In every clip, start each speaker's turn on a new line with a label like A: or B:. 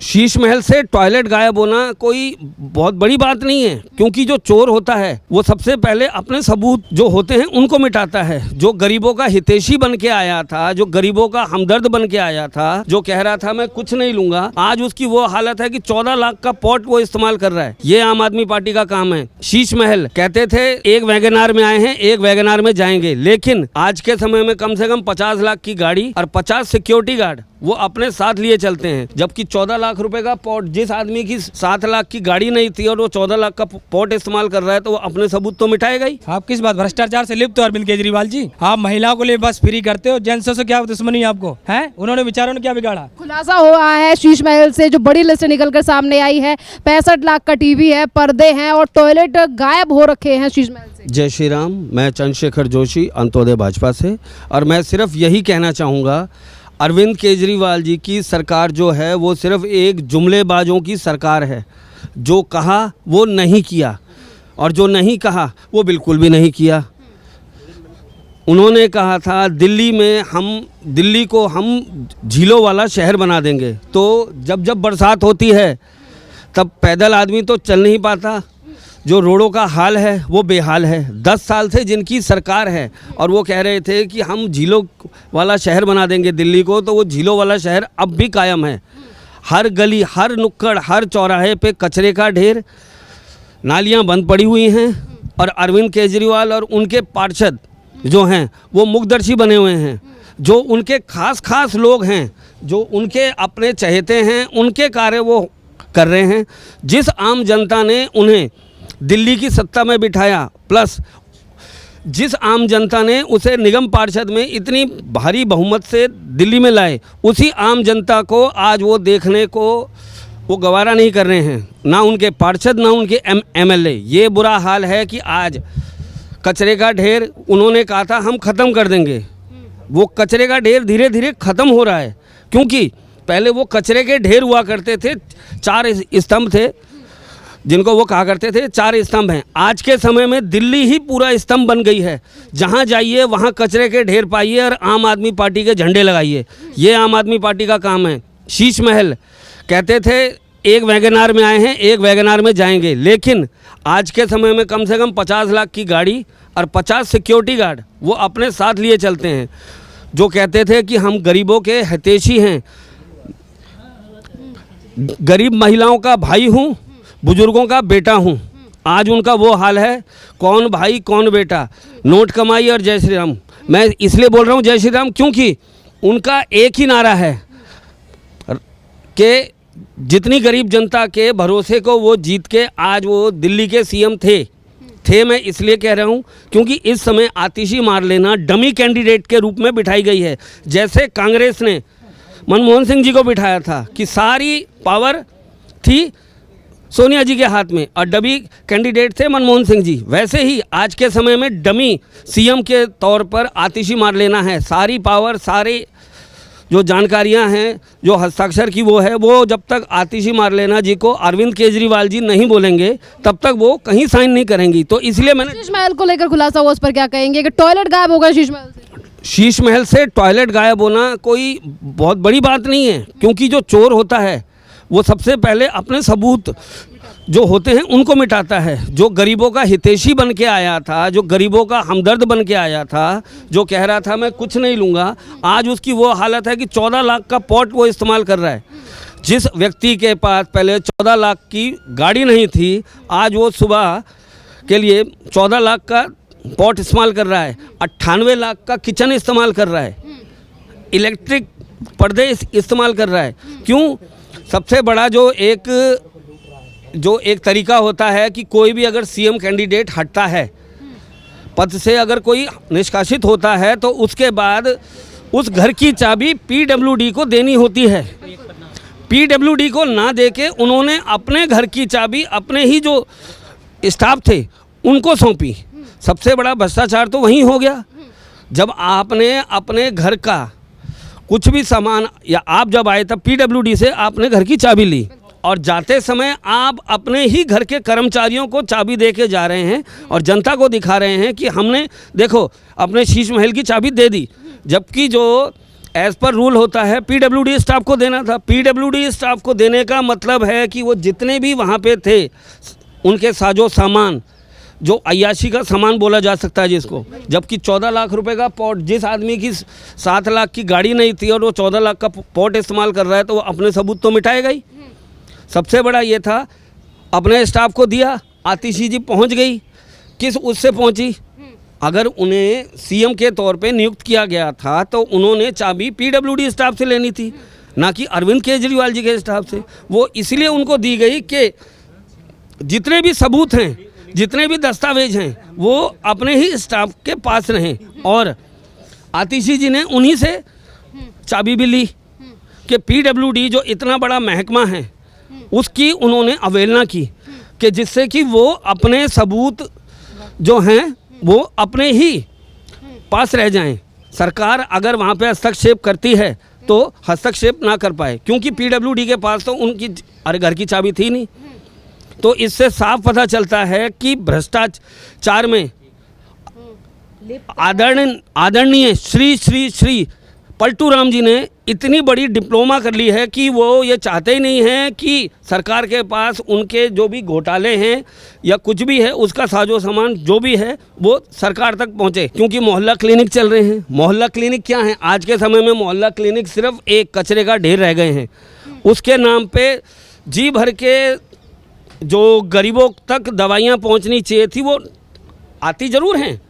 A: शीश महल से टॉयलेट गायब होना कोई बहुत बड़ी बात नहीं है, क्योंकि जो चोर होता है वो सबसे पहले अपने सबूत जो होते हैं उनको मिटाता है। जो गरीबों का हितैषी बन के आया था, जो गरीबों का हमदर्द बन के आया था, जो कह रहा था मैं कुछ नहीं लूंगा, आज उसकी वो हालत है कि 14 लाख का पॉट वो इस्तेमाल कर रहा है। ये आम आदमी पार्टी का काम है। शीश महल कहते थे एक वैगनार में आए हैं, एक वैगनार में जाएंगे, लेकिन आज के समय में कम से कम 50 लाख की गाड़ी और 50 सिक्योरिटी गार्ड वो अपने साथ लिए चलते हैं। जबकि 14 लाख रुपए का पॉट, जिस आदमी की 7 लाख की गाड़ी नहीं थी और वो 14 लाख का पॉट इस्तेमाल कर रहा है, तो वो अपने सबूत तो मिटाएगा ही।
B: आप किस बात भ्रष्टाचार से लिप्त हो अरविंद केजरीवाल जी? आप महिलाओं को लिए बस फ्री करते हो, जेंट्सों से क्या दुश्मनी आपको है? उन्होंने बेचारों ने क्या बिगाड़ा?
C: खुलासा हुआ है शीश महल से, जो बड़ी लिस्ट निकलकर सामने आई है, 65 लाख का टीवी है, पर्दे हैं और टॉयलेट गायब हो रखे हैं शीश महल से।
A: जय श्री राम। मैं चंद्रशेखर जोशी, अंत्योदय भाजपा से, और मैं सिर्फ यही कहना चाहूँगा, अरविंद केजरीवाल जी की सरकार जो है वो सिर्फ एक जुमलेबाजों की सरकार है। जो कहा वो नहीं किया, और जो नहीं कहा वो बिल्कुल भी नहीं किया। उन्होंने कहा था दिल्ली को हम झीलों वाला शहर बना देंगे, तो जब बरसात होती है तब पैदल आदमी तो चल नहीं पाता। जो रोडों का हाल है वो बेहाल है। 10 साल से जिनकी सरकार है और वो कह रहे थे कि हम झीलों वाला शहर बना देंगे दिल्ली को, तो वो झीलों वाला शहर अब भी कायम है। हर गली, हर नुक्कड़, हर चौराहे पे कचरे का ढेर, नालियां बंद पड़ी हुई हैं, और अरविंद केजरीवाल और उनके पार्षद जो हैं वो मुखदर्शी बने हुए हैं। जो उनके खास लोग हैं, जो उनके अपने चहेते हैं, उनके कार्य वो कर रहे हैं। जिस आम जनता ने उन्हें दिल्ली की सत्ता में बिठाया, प्लस जिस आम जनता ने उसे निगम पार्षद में इतनी भारी बहुमत से दिल्ली में लाए, उसी आम जनता को आज वो देखने को वो गवारा नहीं कर रहे हैं, ना उनके पार्षद ना उनके एमएलए। ये बुरा हाल है कि आज कचरे का ढेर उन्होंने कहा था हम ख़त्म कर देंगे, वो कचरे का ढेर धीरे धीरे ख़त्म हो रहा है। क्योंकि पहले वो कचरे के ढेर हुआ करते थे, 4 स्तंभ थे जिनको वो कहा करते थे 4 स्तंभ हैं। आज के समय में दिल्ली ही पूरा स्तंभ बन गई है। जहाँ जाइए वहाँ कचरे के ढेर पाइए और आम आदमी पार्टी के झंडे लगाइए। ये आम आदमी पार्टी का काम है। शीश महल कहते थे एक वैगनार में आए हैं, एक वैगनार में जाएंगे, लेकिन आज के समय में कम से कम 50 लाख की गाड़ी और 50 सिक्योरिटी गार्ड वो अपने साथ लिए चलते हैं। जो कहते थे कि हम गरीबों के हितैषी हैं, गरीब महिलाओं का भाई हूँ, बुजुर्गों का बेटा हूँ, आज उनका वो हाल है। कौन भाई कौन बेटा, नोट कमाई और जय श्री राम। मैं इसलिए बोल रहा हूँ जय श्री राम क्योंकि उनका एक ही नारा है कि जितनी गरीब जनता के भरोसे को वो जीत के आज वो दिल्ली के सीएम थे। मैं इसलिए कह रहा हूँ क्योंकि इस समय आतिशी मार लेना डमी कैंडिडेट के रूप में बिठाई गई है। जैसे कांग्रेस ने मनमोहन सिंह जी को बिठाया था कि सारी पावर थी सोनिया जी के हाथ में और डमी कैंडिडेट थे मनमोहन सिंह जी, वैसे ही आज के समय में डमी सीएम के तौर पर आतिशी मार लेना है। सारी पावर, सारे जो जानकारियां हैं, जो हस्ताक्षर की वो है, वो जब तक आतिशी मार लेना जी को अरविंद केजरीवाल जी नहीं बोलेंगे तब तक वो कहीं साइन नहीं करेंगी। तो इसलिए मैंने
C: शीश महल को लेकर खुलासा हुआ, उस पर क्या कहेंगे कि टॉयलेट गायब हो गया शीश महल से?
A: शीश महल से टॉयलेट गायब होना कोई बहुत बड़ी बात नहीं है, क्योंकि जो चोर होता है वो सबसे पहले अपने सबूत जो होते हैं उनको मिटाता है। जो गरीबों का हितैषी बन के आया था, जो गरीबों का हमदर्द बन के आया था, जो कह रहा था मैं कुछ नहीं लूँगा, आज उसकी वो हालत है कि 14 लाख का पॉट वो इस्तेमाल कर रहा है। जिस व्यक्ति के पास पहले 14 लाख की गाड़ी नहीं थी, आज वो सुबह के लिए 14 लाख का पॉट इस्तेमाल कर रहा है, 98 लाख का किचन इस्तेमाल कर रहा है, इलेक्ट्रिक पर्दे इस्तेमाल कर रहा है। क्यों? सबसे बड़ा जो एक तरीका होता है कि कोई भी अगर सीएम कैंडिडेट हटता है पद से, अगर कोई निष्कासित होता है, तो उसके बाद उस घर की चाबी पीडब्ल्यूडी को देनी होती है। पीडब्ल्यूडी को ना देके उन्होंने अपने घर की चाबी अपने ही जो स्टाफ थे उनको सौंपी। सबसे बड़ा भ्रष्टाचार तो वहीं हो गया। जब आपने अपने घर का कुछ भी सामान, या आप जब आए तब पीडब्ल्यूडी से आपने घर की चाबी ली और जाते समय आप अपने ही घर के कर्मचारियों को चाबी दे के जा रहे हैं और जनता को दिखा रहे हैं कि हमने देखो अपने शीश महल की चाबी दे दी, जबकि जो एज पर रूल होता है पीडब्ल्यूडी स्टाफ को देना था। पीडब्ल्यूडी स्टाफ को देने का मतलब है कि वो जितने भी वहाँ पे थे उनके साजो सामान, जो अय्याशी का सामान बोला जा सकता है जिसको, जबकि 14 लाख रुपए का पॉट, जिस आदमी की 7 लाख की गाड़ी नहीं थी और वो 14 लाख का पॉट इस्तेमाल कर रहा है तो वो अपने सबूत तो मिटाएगा ही। सबसे बड़ा ये था, अपने स्टाफ को दिया, आतिशी जी पहुंच गई, किस उससे पहुंची? अगर उन्हें सीएम के तौर पे नियुक्त किया गया था तो उन्होंने चाबी पीडब्ल्यूडी स्टाफ से लेनी थी, ना कि अरविंद केजरीवाल जी के स्टाफ से। वो इसलिए उनको दी गई कि जितने भी सबूत हैं, जितने भी दस्तावेज हैं, वो अपने ही स्टाफ के पास रहें। और आतिशी जी ने उन्हीं से चाबी भी ली कि पीडब्ल्यूडी जो इतना बड़ा महकमा है उसकी उन्होंने अवहेलना की, कि जिससे कि वो अपने सबूत जो हैं वो अपने ही पास रह जाएं। सरकार अगर वहाँ पे हस्तक्षेप करती है तो हस्तक्षेप ना कर पाए, क्योंकि पीडब्ल्यूडी के पास तो उनकी घर की चाबी थी नहीं। तो इससे साफ पता चलता है कि भ्रष्टाचार में आदरणीय श्री श्री श्री पलटू राम जी ने इतनी बड़ी डिप्लोमा कर ली है कि वो ये चाहते ही नहीं हैं कि सरकार के पास उनके जो भी घोटाले हैं या कुछ भी है उसका साजो सामान जो भी है वो सरकार तक पहुंचे, क्योंकि मोहल्ला क्लिनिक चल रहे हैं। मोहल्ला क्लिनिक क्या है? आज के समय में मोहल्ला क्लिनिक सिर्फ एक कचरे का ढेर रह गए हैं। उसके नाम पे जी भर के जो गरीबों तक दवाइयाँ पहुँचनी चाहिए थी वो आती ज़रूर हैं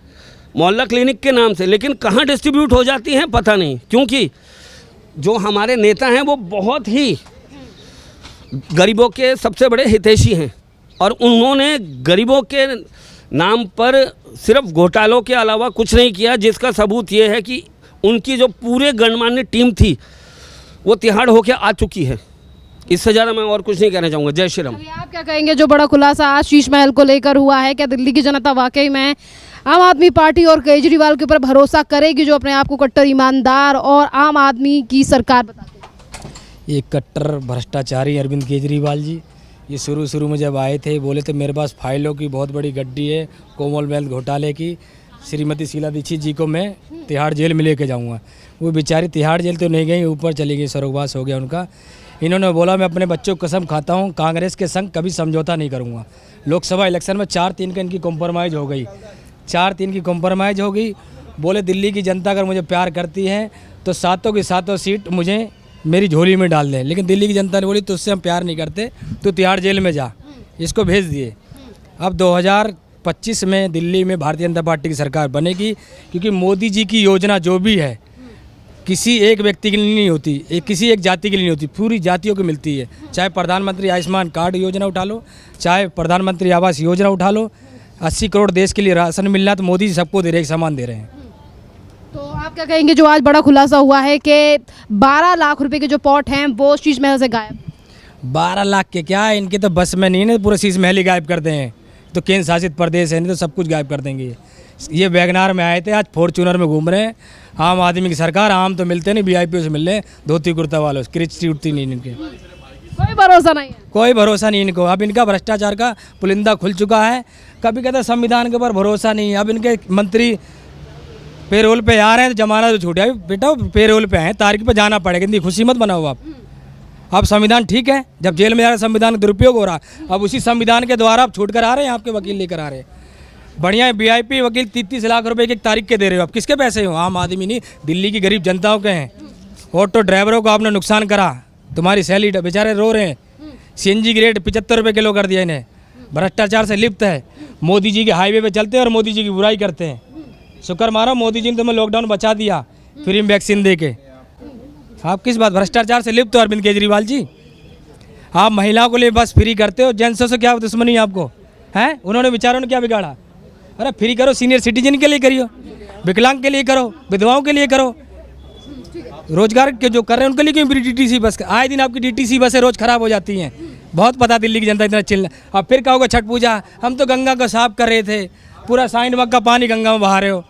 A: मोहल्ला क्लिनिक के नाम से, लेकिन कहाँ डिस्ट्रीब्यूट हो जाती हैं पता नहीं, क्योंकि जो हमारे नेता हैं वो बहुत ही गरीबों के सबसे बड़े हितैषी हैं और उन्होंने गरीबों के नाम पर सिर्फ घोटालों के अलावा कुछ नहीं किया, जिसका सबूत ये है कि उनकी जो पूरे गणमान्य टीम थी वो तिहाड़ होके आ चुकी है। इससे ज़्यादा मैं और कुछ नहीं कहना चाहूँगा। जय श्री राम।
C: आप क्या कहेंगे जो बड़ा खुलासा आज शीश महल को लेकर हुआ है, क्या दिल्ली की जनता वाकई में आम आदमी पार्टी और केजरीवाल के ऊपर भरोसा करेगी, जो अपने आप को कट्टर ईमानदार और आम आदमी की सरकार बताते हैं?
B: ये कट्टर भ्रष्टाचारी अरविंद केजरीवाल जी, ये शुरू में जब आए थे बोले थे मेरे पास फाइलों की बहुत बड़ी गड्डी है, कॉमनवेल्थ घोटाले की, श्रीमती शीला दीक्षित जी को मैं तिहाड़ जेल में लेके जाऊंगा। वो बेचारी तिहाड़ जेल तो नहीं गई, ऊपर चली गई, स्वर्गवास हो गया उनका। इन्होंने बोला मैं अपने बच्चों को कसम खाता हूँ कांग्रेस के संग कभी समझौता नहीं करूँगा। लोकसभा इलेक्शन में 4-3 का इनकी कॉम्प्रोमाइज़ हो गई, 4-3 की कॉम्प्रोमाइज़ हो गई। बोले दिल्ली की जनता अगर मुझे प्यार करती है तो 7 की 7 सीट मुझे मेरी झोली में डाल दें, लेकिन दिल्ली की जनता ने बोली तुझसे हम प्यार नहीं करते, तो तिहाड़ जेल में जा। इसको भेज दिए। अब 2025 में दिल्ली में भारतीय जनता पार्टी की सरकार बनेगी, क्योंकि मोदी जी की योजना जो भी है किसी एक व्यक्ति के लिए नहीं होती, किसी एक जाति के लिए नहीं होती, पूरी जातियों को मिलती है। चाहे प्रधानमंत्री आयुष्मान कार्ड योजना उठा लो, चाहे प्रधानमंत्री आवास योजना उठा लो, 80 करोड़ देश के लिए राशन मिल रहा है, तो मोदी जी सबको दे रहे, समान दे रहे हैं।
C: तो आप क्या कहेंगे जो आज बड़ा खुलासा हुआ है कि 12 लाख रुपए के जो पॉट हैं वो शीश महल से गायब?
B: 12 लाख के क्या है, इनके तो बस में नहीं है, पूरा शीश महल ही गायब करते हैं। तो केंद्र शासित प्रदेश है, नहीं तो सब कुछ गायब कर देंगे। ये वैगनार में आए थे, आज फॉर्चूनर में घूम रहे हैं। आम आदमी की सरकार, आम तो मिलते नहीं, वीआईपी से मिल रहे हैं, धोती कुर्ता वालों से, क्रिच उठती नहीं इनके,
C: कोई भरोसा नहीं है,
B: कोई भरोसा नहीं इनको। अब इनका भ्रष्टाचार का पुलिंदा खुल चुका है। कभी कहते संविधान के ऊपर भरोसा नहीं है। अब इनके मंत्री पेरोल पे आ रहे हैं, तो जमाना तो छूट गया बेटा, पेरोल पे हैं, तारीख पे जाना पड़ेगा, इतनी खुशी मत बनाओ आप। अब संविधान ठीक है, जब जेल में जा रहे संविधान का दुरुपयोग हो रहा, अब उसी संविधान के द्वारा आप छूट कर आ रहे हैं, आपके वकील लेकर आ रहे हैं। बढ़िया वीआईपी वकील 30-30 लाख रुपए एक तारीख के दे रहे हो, आप किसके पैसे हो? आम आदमी नहीं, दिल्ली की गरीब जनताओं के हैं। ऑटो ड्राइवरों को आपने नुकसान करा, तुम्हारी सैलरी बेचारे रो रहे हैं। सीएनजी की रेट 75 रुपये किलो कर दिया इन्हें। भ्रष्टाचार से लिप्त है। मोदी जी के हाईवे पे चलते हैं और मोदी जी की बुराई करते हैं। शुक्र मारो मोदी जी ने तुम्हें लॉकडाउन बचा दिया फ्री में वैक्सीन दे के। आप किस बात भ्रष्टाचार से लिप्त हो अरविंद केजरीवाल जी? आप महिलाओं को लिए बस फ्री करते हो, जेंट्सों से क्या दुश्मनी आपको है? उन्होंने बेचारों ने क्या बिगाड़ा? अरे फ्री करो, सीनियर सिटीजन के लिए करियो, विकलांग के लिए करो, विधवाओं के लिए करो, रोजगार के जो कर रहे हैं उनके लिए क्यों फ्री डीटीसी बस? आए दिन आपकी डीटीसी बसें रोज खराब हो जाती हैं। बहुत पता दिल्ली की जनता इतना चिल्ला। अब फिर कहोगे छठ पूजा, हम तो गंगा को साफ कर रहे थे, पूरा साइन वक का पानी गंगा में बहा रहे हो।